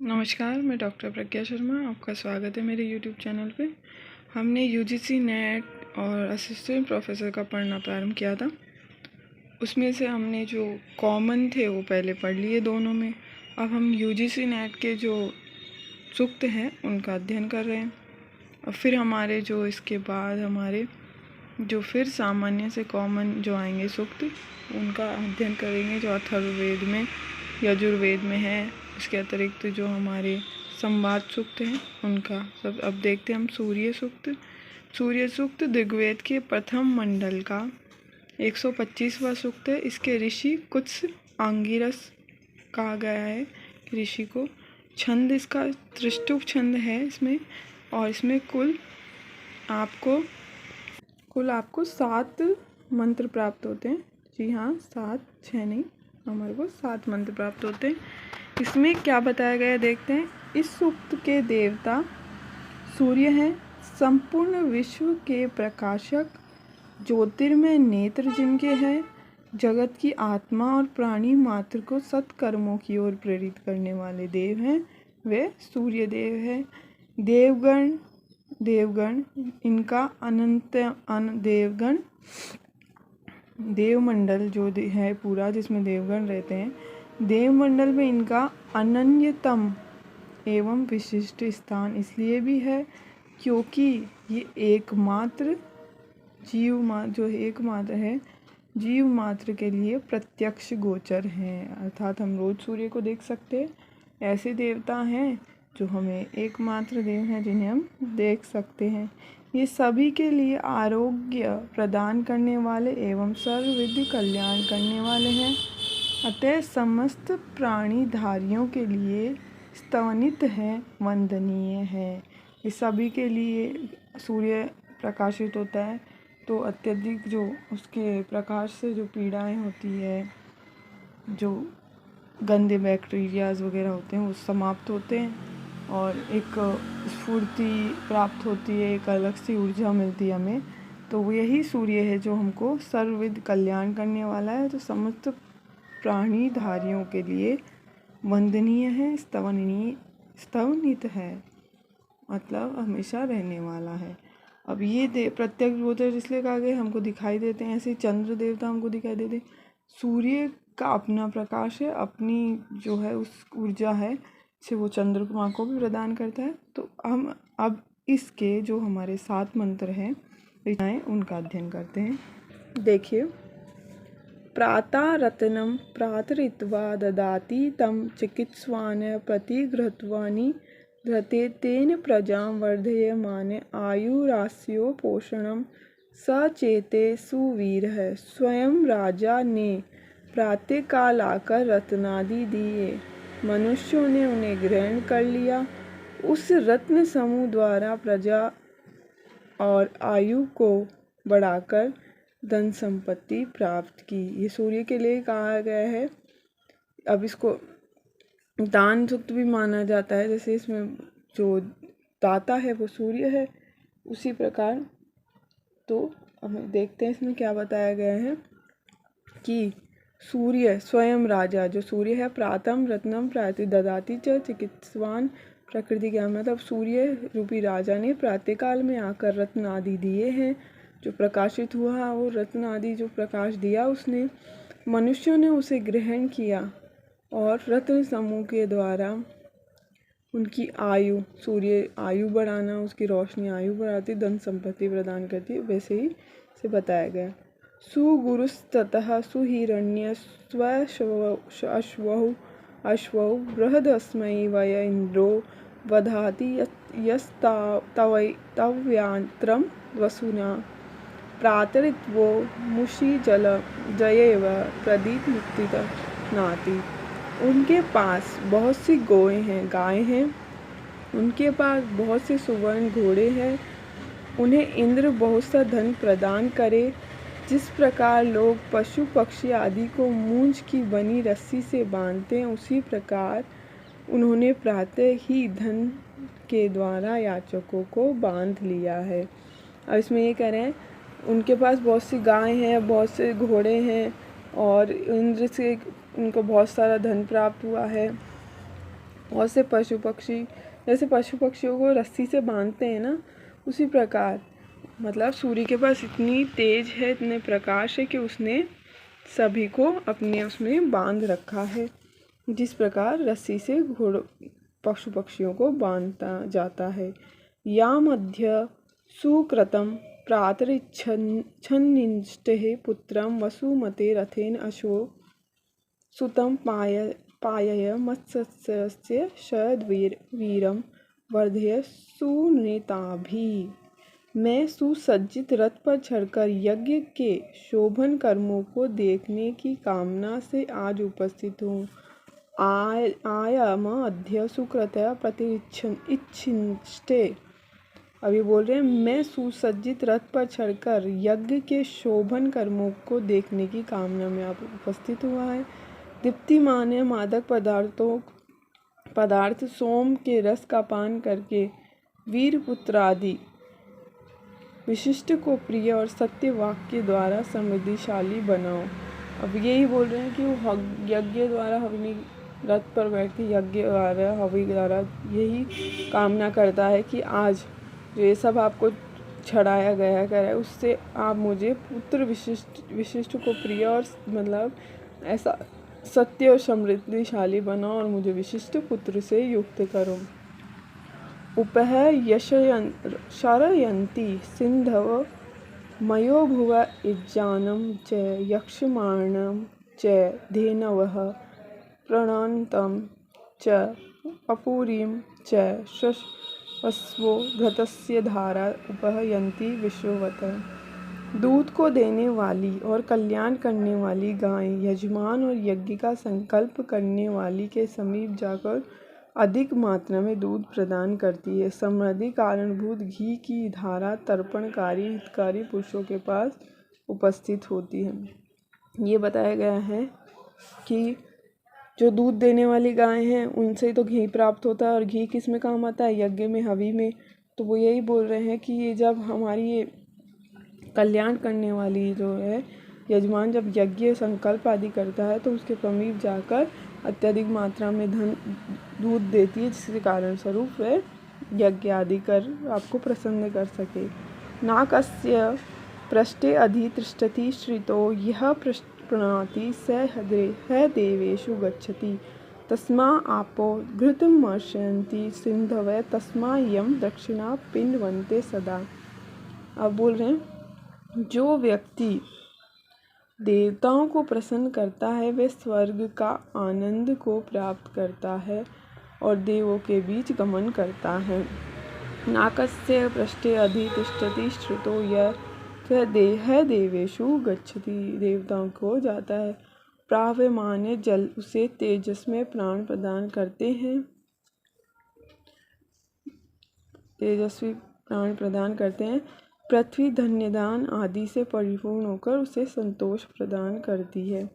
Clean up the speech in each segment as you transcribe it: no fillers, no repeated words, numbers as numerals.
नमस्कार, मैं डॉक्टर प्रज्ञा शर्मा। आपका स्वागत है मेरे यूट्यूब चैनल पे। हमने यूजीसी नेट और असिस्टेंट प्रोफेसर का पढ़ना प्रारंभ किया था। उसमें से हमने जो कॉमन थे वो पहले पढ़ लिए दोनों में। अब हम यूजीसी नेट के जो सूक्त हैं उनका अध्ययन कर रहे हैं। और फिर हमारे जो इसके बाद हमारे जो फिर सामान्य से कॉमन जो आएंगे सूक्त उनका अध्ययन करेंगे, जो अथर्ववेद में यजुर्वेद में है। इसके अतिरिक्त जो हमारे संवाद सूक्त हैं उनका सब अब देखते हैं हम। सूर्य सूक्त ऋग्वेद के प्रथम मंडल का 125वां सूक्त है। इसके ऋषि कुत्स आंगिरस कहा गया है ऋषि को। छंद इसका त्रिष्टुप छंद है इसमें, और इसमें कुल आपको 7 मंत्र प्राप्त होते हैं। जी हाँ, 7, 6 नहीं, हमारे को 7 मंत्र प्राप्त होते हैं। इसमें क्या बताया गया है देखते हैं। इस सूक्त के देवता सूर्य हैं, संपूर्ण विश्व के प्रकाशक, ज्योतिर्मय नेत्र जिनके हैं, जगत की आत्मा और प्राणी मात्र को सत्कर्मों की ओर प्रेरित करने वाले देव हैं, वे सूर्य देव हैं। देवगण इनका अनंत देवगण देवमंडल जो है पूरा, जिसमें देवगण रहते हैं, देवमंडल में इनका अनन्यतम एवं विशिष्ट स्थान इसलिए भी है क्योंकि ये एकमात्र जीव मात्र के लिए प्रत्यक्ष गोचर हैं। अर्थात हम रोज सूर्य को देख सकते हैं। ऐसे देवता हैं जो हमें एकमात्र देव हैं जिन्हें हम देख सकते हैं। ये सभी के लिए आरोग्य प्रदान करने वाले एवं सर्वविध कल्याण करने वाले हैं। अतः समस्त प्राणीधारियों के लिए स्तवनित है, वंदनीय है। इस सभी के लिए सूर्य प्रकाशित होता है तो अत्यधिक जो उसके प्रकाश से जो पीड़ाएं होती है, जो गंदे बैक्टीरियाज वगैरह होते हैं वो समाप्त होते हैं और एक स्फूर्ति प्राप्त होती है, एक अलग सी ऊर्जा मिलती है हमें। तो वो यही सूर्य है जो हमको सर्वविध कल्याण करने वाला है, जो समस्त प्राणीधारियों के लिए वंदनीय है, स्तवनित है, मतलब हमेशा रहने वाला है। अब ये प्रत्यक्ष गोचर इसलिए कहा गया, हमको दिखाई देते हैं। ऐसे चंद्र देवता हमको दिखाई देते हैं। सूर्य का अपना प्रकाश है, अपनी जो है उस ऊर्जा है से वो चंद्रमा को भी प्रदान करता है। तो हम अब इसके जो हमारे 7 मंत्र हैं उनका अध्ययन करते हैं। देखिए, प्रातः रत्नं प्रातरित्वा ददाति तं चिकित्स्वान् प्रतिगृह्त्वानि धृते तेन प्रजां वर्धयमान आयुरास्यो पोषणं सचेते सुवीरः। स्वयं राजा ने प्रातःकाल आकर रत्नादि दिए, मनुष्यों ने उन्हें ग्रहण कर लिया। उस रत्न समूह द्वारा प्रजा और आयु को बढ़ाकर धन संपत्ति प्राप्त की। ये सूर्य के लिए कहा गया है। अब इसको दान सूक्त भी माना जाता है, जैसे इसमें जो दाता है वो सूर्य है, उसी प्रकार। तो हम देखते हैं इसमें क्या बताया गया है कि सूर्य स्वयं राजा, जो सूर्य है, प्रातम रत्नम प्राति ददाति च चिकित्सवान प्रकृति ज्ञान, मतलब सूर्य रूपी राजा ने प्रातःकाल में आकर रत्न आदि दिए हैं। जो प्रकाशित हुआ वो रत्न आदि जो प्रकाश दिया उसने, मनुष्यों ने उसे ग्रहण किया और रत्न समूह के द्वारा उनकी आयु, सूर्य आयु बढ़ाना, उसकी रोशनी आयु बढ़ाती, धन संपत्ति प्रदान करती है, वैसे ही से बताया गया। सुगुरुस्ततः सुहिरण्य अश्वौ बृहदस्मै वय इन्द्रो वधाति यस्तव्यांत्रं वसुना प्रातरित्वो मुषि जल जयेव प्रदीप मुक्तित नाति। उनके पास बहुत सी गायें हैं, उनके पास बहुत से सुवर्ण घोड़े हैं। उन्हें इंद्र बहुत सा धन प्रदान करे। जिस प्रकार लोग पशु पक्षी आदि को मूंछ की बनी रस्सी से बांधते हैं, उसी प्रकार उन्होंने प्रातः ही धन के द्वारा याचकों को बांध लिया है। अब इसमें ये कह रहे हैं उनके पास बहुत सी गायें हैं, बहुत से घोड़े हैं और इंद्र से उनको बहुत सारा धन प्राप्त हुआ है। बहुत से पशु पक्षी, जैसे पशु पक्षियों को रस्सी से बांधते हैं ना, उसी प्रकार मतलब सूर्य के पास इतनी तेज है, इतने प्रकाश है कि उसने सभी को अपने उसमें बांध रखा है। जिस प्रकार रस्सी से घोड़ों पशु पक्षियों को बांधता जाता है। या मध्य सुकृतं प्रातरिच्छन्निष्टेः पुत्रं वसुमते रथेन अशो सुतं पायय मत्सस्य शरद्वीरं वर्धय सुनेताभिः। मैं सुसज्जित रथ पर चढ़कर यज्ञ के शोभन कर्मों को देखने की कामना से आज उपस्थित हूँ। आयाम अद्य सुकृतया प्रतिच्छिष्टे। अभी बोल रहे हैं मैं सुसज्जित रथ पर चढ़कर यज्ञ के शोभन कर्मों को देखने की कामना में आप उपस्थित हुआ है। दीप्तिमान मादक पदार्थ सोम के रस का पान करके वीरपुत्र आदि विशिष्ट को प्रिय और सत्य वाक्य द्वारा समृद्धिशाली बनाओ। अब यही बोल रहे हैं कि वो यज्ञ द्वारा हवनी रथ पर बैठ के यज्ञ द्वारा हवि द्वारा यही कामना करता है कि आज जो ये सब आपको छड़ाया गया है उससे आप मुझे पुत्र विशिष्ट को प्रिय और मतलब ऐसा सत्य और समृद्धिशाली बनाओ और मुझे विशिष्ट पुत्र से युक्त करो। उपह शरयन्ति सिंधव मयो भुव इज्जानं च यक्षमाणं च धेनवः प्रणन्तं च अपूरीं च शश्वस्वो घृतस्य धारा उपहयन्ति विश्ववतः। दूध को देने वाली और कल्याण करने वाली गाय यजमान और यज्ञ का संकल्प करने वाली के समीप जाकर अधिक मात्रा में दूध प्रदान करती है। समृद्धि कारणभूत घी की धारा तर्पणकारी हितकारी पुरुषों के पास उपस्थित होती है। ये बताया गया है कि जो दूध देने वाली गाय हैं उनसे तो घी प्राप्त होता है, और घी किस में काम आता है? यज्ञ में, हवि में। तो वो यही बोल रहे हैं कि ये जब हमारी ये कल्याण करने वाली जो है यजमान जब यज्ञ संकल्प आदि करता है तो उसके समीप जाकर अत्यधिक मात्रा में दूध देती है, जिसके कारण स्वरूप वह यज्ञ आदि कर आपको प्रसन्न कर सके। नाकस्य पृष्ठे अधितिष्ठति श्रितो यह प्रणति स ह देवेषु गच्छति तस्मा आपो घृतमर्शयन्ति सिंधवः तस्मा यम दक्षिणा पिन्वन्ते सदा। अब बोल रहे हैं जो व्यक्ति देवताओं को प्रसन्न करता है वह स्वर्ग का आनंद को प्राप्त करता है और देवों के बीच गमन करता है। नाकस्य पृष्ठे अधितिष्ठति श्रुतो यः देवेषु गच्छति, देवताओं को जाता है। प्राव्यमान्य जल उसे तेजस में प्राण प्रदान करते हैं, तेजस्वी प्राण प्रदान करते हैं। पृथ्वी धन्यदान आदि से परिपूर्ण होकर उसे संतोष प्रदान करती है।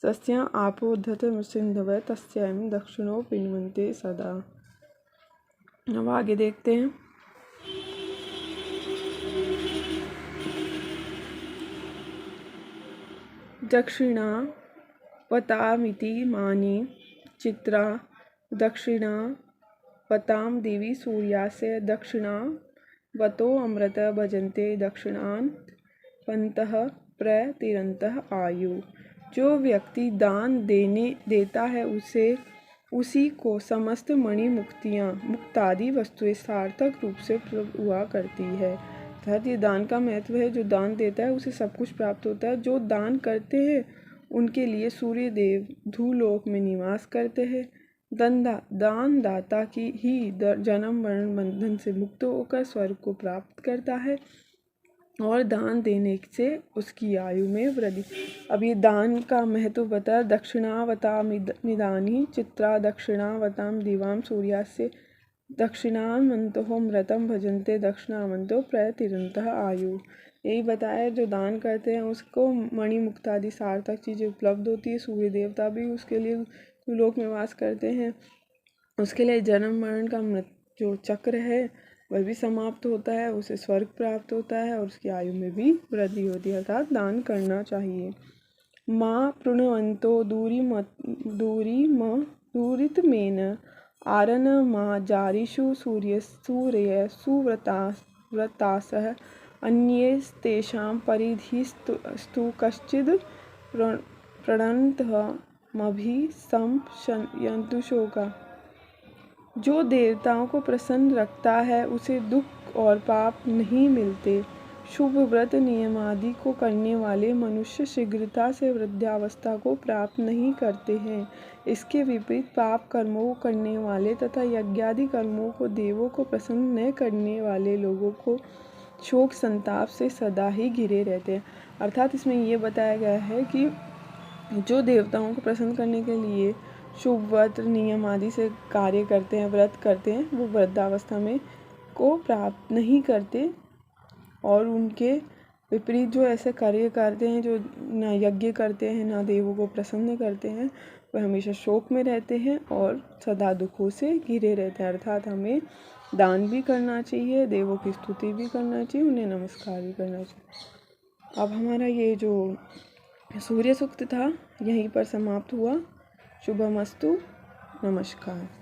तस्या आपोद्धत सिंधव तस्याम दक्षिणो पिन्वन्ते सदा। अब आगे देखते हैं। दक्षिणा वतामिति मानी चित्रा दक्षिणा वताम देवी सूर्यास्य दक्षिणा वतो अमृत भजन्ते दक्षिणान पंतः प्रतिरंतः आयु। जो व्यक्ति दान देता है उसी को समस्त मणि मुक्तादि वस्तुएं सार्थक रूप से उपलब्ध हुआ करती है। अर्थात ये दान का महत्व है। जो दान देता है उसे सब कुछ प्राप्त होता है। जो दान करते हैं उनके लिए सूर्य देव धूलोक में निवास करते हैं। दान दाता की ही जन्म मरण बंधन से मुक्त होकर स्वर्ग को प्राप्त करता है और दान देने से उसकी आयु में वृद्धि। अब ये दान का महत्व बता। दक्षिणावतामिदानी चित्रा दक्षिणावताम दिवाम सूर्यास्य दक्षिणामंतो मृतम भजन्ते दक्षिणामंतो प्रतिरंतः आयु। यही बताया जो दान करते हैं उसको मणि मुक्तादि सार्थक चीज़ें उपलब्ध होती है। सूर्य देवता भी उसके लिए लोक में वास करते हैं। उसके लिए जन्म मरण का जो चक्र है वह भी समाप्त होता है, उसे स्वर्ग प्राप्त होता है और उसकी आयु में भी वृद्धि होती है। अर्थात दान करना चाहिए। माँ प्रणवंतो दूरितमेन आरनमाजारिषु सूर्यसु व्रतासः अन्येस्तेषां परिधिस्तु कश्चिद् प्रणन्तमभिसंशयन्तुशोका। जो देवताओं को प्रसन्न रखता है उसे दुख और पाप नहीं मिलते। शुभ व्रत नियमादि को करने वाले मनुष्य शीघ्रता से वृद्धावस्था को प्राप्त नहीं करते हैं। इसके विपरीत पाप कर्मों को करने वाले तथा यज्ञादि कर्मों को देवों को प्रसन्न न करने वाले लोगों को शोक संताप से सदा ही घिरे रहते हैं। अर्थात इसमें ये बताया गया है कि जो देवताओं को प्रसन्न करने के लिए शुभ व्रत नियम आदि से कार्य करते हैं, व्रत करते हैं, वो वृद्धावस्था में को प्राप्त नहीं करते। और उनके विपरीत जो ऐसे कार्य करते हैं, जो ना यज्ञ करते हैं, ना देवों को प्रसन्न करते हैं, वह हमेशा शोक में रहते हैं और सदा दुखों से घिरे रहते हैं। अर्थात हमें दान भी करना चाहिए, देवों की स्तुति भी करना चाहिए, उन्हें नमस्कार भी करना चाहिए। अब हमारा ये जो सूर्य सूक्त था यहीं पर समाप्त हुआ। शुभमस्तु। नमस्कार।